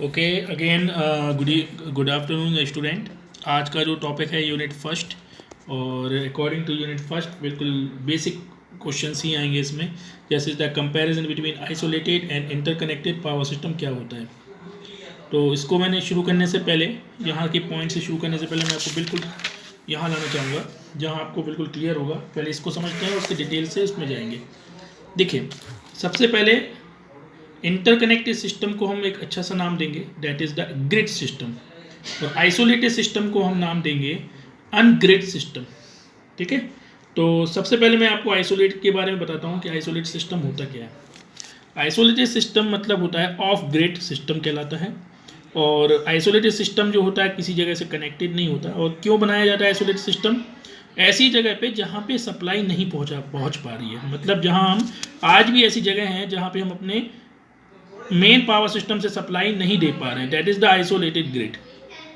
Okay again good afternoon student. आज का जो टॉपिक है यूनिट फर्स्ट, और अकॉर्डिंग टू यूनिट फर्स्ट बिल्कुल बेसिक क्वेश्चंस ही आएंगे इसमें। जैसे the comparison between isolated and interconnected power system क्या होता है। तो इसको मैंने शुरू करने से पहले, यहाँ के पॉइंट से शुरू करने से पहले मैं आपको बिल्कुल यहाँ लाना चाहूँगा जहाँ आपको बिल्कुल क्लियर होगा। पहले इसको समझते हैं, उसके डिटेल से उसमें जाएंगे। देखिए, सबसे पहले इंटरकनेक्टेड सिस्टम को हम एक अच्छा सा नाम देंगे, that is the grid system. और आइसोलेटेड सिस्टम को हम नाम देंगे अनग्रिड सिस्टम। ठीक है, तो सबसे पहले मैं आपको आइसोलेटेड के बारे में बताता हूँ कि आइसोलेटेड सिस्टम होता क्या है। आइसोलेटेड सिस्टम मतलब होता है ऑफ ग्रिड सिस्टम कहलाता है। और आइसोलेटेड सिस्टम जो होता है किसी जगह से कनेक्टेड नहीं होता। और क्यों बनाया जाता है आइसोलेटेड सिस्टम? ऐसी जगह पे जहाँ पे सप्लाई नहीं पहुँच पा रही है। मतलब जहाँ हम आज भी ऐसी जगह हैं जहाँ पे हम अपने मेन पावर सिस्टम से सप्लाई नहीं दे पा रहे हैं, that is the isolated grid.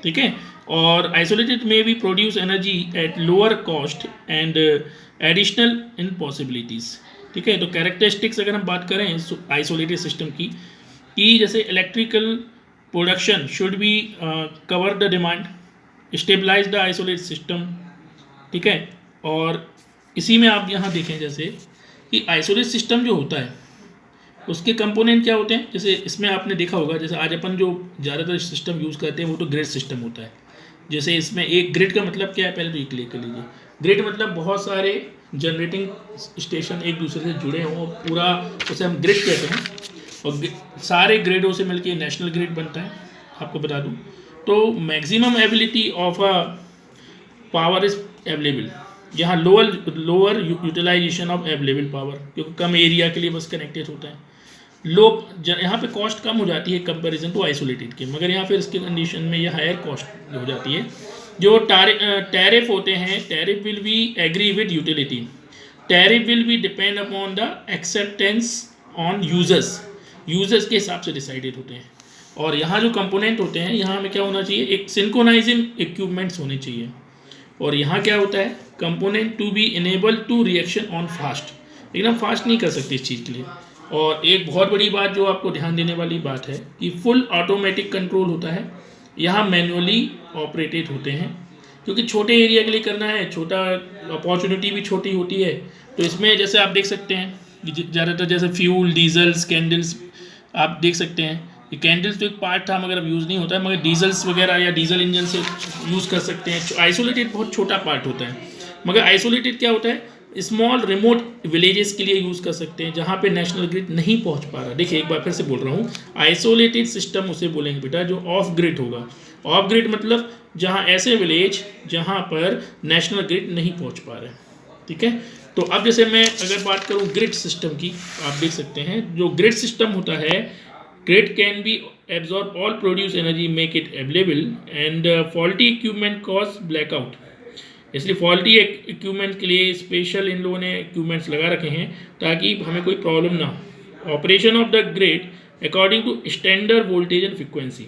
ठीक है, और आइसोलेटेड में भी produce energy at lower cost and additional in possibilities. ठीक है, तो कैरेक्टरिस्टिक्स अगर हम बात करें आइसोलेटेड सिस्टम की, कि जैसे electrical production should be cover the demand, stabilize the isolated system. ठीक है, और इसी में आप यहाँ देखें जैसे कि आइसोलेटेड सिस्टम जो होता है उसके कंपोनेंट क्या होते हैं। जैसे इसमें आपने देखा होगा, जैसे आज अपन जो ज़्यादातर सिस्टम यूज़ करते हैं वो तो ग्रिड सिस्टम होता है। जैसे इसमें एक ग्रिड का मतलब क्या है, पहले तो ये क्लियर कर लीजिए। ग्रिड मतलब बहुत सारे जनरेटिंग स्टेशन एक दूसरे से जुड़े हों, पूरा उसे हम ग्रिड कहते हैं। और सारे ग्रिडों से मिलकर नेशनल ग्रिड बनता है। आपको बता दूँ तो maximum ability of a power is available, यहाँ lower utilization of available power, क्योंकि कम एरिया के लिए बस कनेक्टेड होता है। यहाँ पे कॉस्ट कम हो जाती है कंपैरिजन टू आइसोलेटेड के, मगर यहाँ फिर इसके कंडीशन में यह हायर कॉस्ट हो जाती है। जो टैरिफ होते हैं, tariff will be agree with utility, tariff will be depend upon the acceptance on users के हिसाब से डिसाइडेड होते हैं। और यहाँ जो कंपोनेंट होते हैं, यहाँ हमें क्या होना चाहिए, एक सिंक्रोनाइजिंग इक्विपमेंट्स होने चाहिए। और यहाँ क्या होता है, component to be enable to reaction on fast, एकदम फास्ट नहीं कर सकते इस चीज़ के लिए। और एक बहुत बड़ी बात जो आपको ध्यान देने वाली बात है कि फुल ऑटोमेटिक कंट्रोल होता है, यहाँ मैनुअली ऑपरेटेड होते हैं, क्योंकि छोटे एरिया के लिए करना है, छोटा अपॉर्चुनिटी भी छोटी होती है। तो इसमें जैसे आप देख सकते हैं ज़्यादातर जैसे फ्यूल, डीजल्स, कैंडल्स आप देख सकते हैं। ये कैंडल्स तो एक पार्ट था मगर अब यूज़ नहीं होता है, मगर डीजल्स वगैरह या डीजल इंजन से यूज़ कर सकते हैं। आइसोलेटेड बहुत छोटा पार्ट होता है, मगर आइसोलेटेड क्या होता है, स्मॉल रिमोट विलेजेस के लिए यूज़ कर सकते हैं जहाँ पे नेशनल ग्रिड नहीं पहुँच पा रहा। देखिए एक बार फिर से बोल रहा हूँ, आइसोलेटेड सिस्टम उसे बोलेंगे बेटा जो ऑफ ग्रिड होगा। ऑफ ग्रिड मतलब जहाँ ऐसे विलेज जहाँ पर नेशनल ग्रिड नहीं पहुँच पा रहे। ठीक है, तो अब जैसे मैं अगर बात करूँ ग्रिड सिस्टम की, आप देख सकते हैं जो ग्रिड सिस्टम होता है, grid can be absorb all produce energy, make it available, and faulty equipment cause blackout. इसलिए फॉल्टी इक्विपमेंट के लिए स्पेशल इन लोगों ने इक्विपमेंट्स लगा रखे हैं ताकि हमें कोई प्रॉब्लम ना हो। Operation of the grid according to standard voltage and frequency,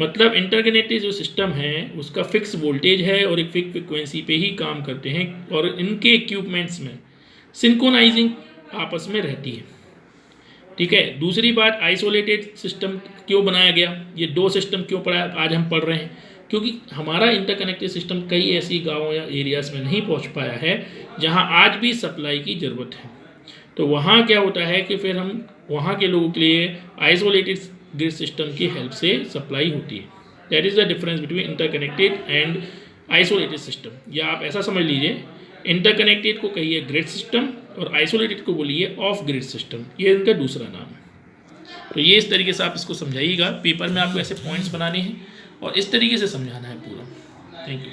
मतलब इंटरकनेक्टेड जो सिस्टम है उसका फिक्स वोल्टेज है और एक फिक्स फ्रिक्वेंसी पे ही काम करते हैं, और इनके इक्विपमेंट्स में सिंक्रोनाइजिंग आपस में रहती है। ठीक है, दूसरी बात, आइसोलेटेड सिस्टम क्यों बनाया गया, ये दो सिस्टम क्यों पढ़ा आज हम पढ़ रहे हैं, क्योंकि हमारा इंटरकनेक्टेड सिस्टम कई ऐसी गाँवों या एरियाज़ में नहीं पहुंच पाया है जहां आज भी सप्लाई की ज़रूरत है। तो वहाँ क्या होता है कि फिर हम वहाँ के लोगों के लिए आइसोलेटेड ग्रिड सिस्टम की हेल्प से सप्लाई होती है। That is the difference between interconnected and isolated system. या आप ऐसा समझ लीजिए, इंटरकनेक्टेड को कहिए ग्रिड सिस्टम और आइसोलेटेड को बोलिए ऑफ ग्रिड सिस्टम, ये इनका दूसरा नाम है। तो ये इस तरीके से आप इसको समझाइएगा, पेपर में आपको ऐसे पॉइंट्स बनाने हैं और इस तरीके से समझाना है पूरा। Thank you.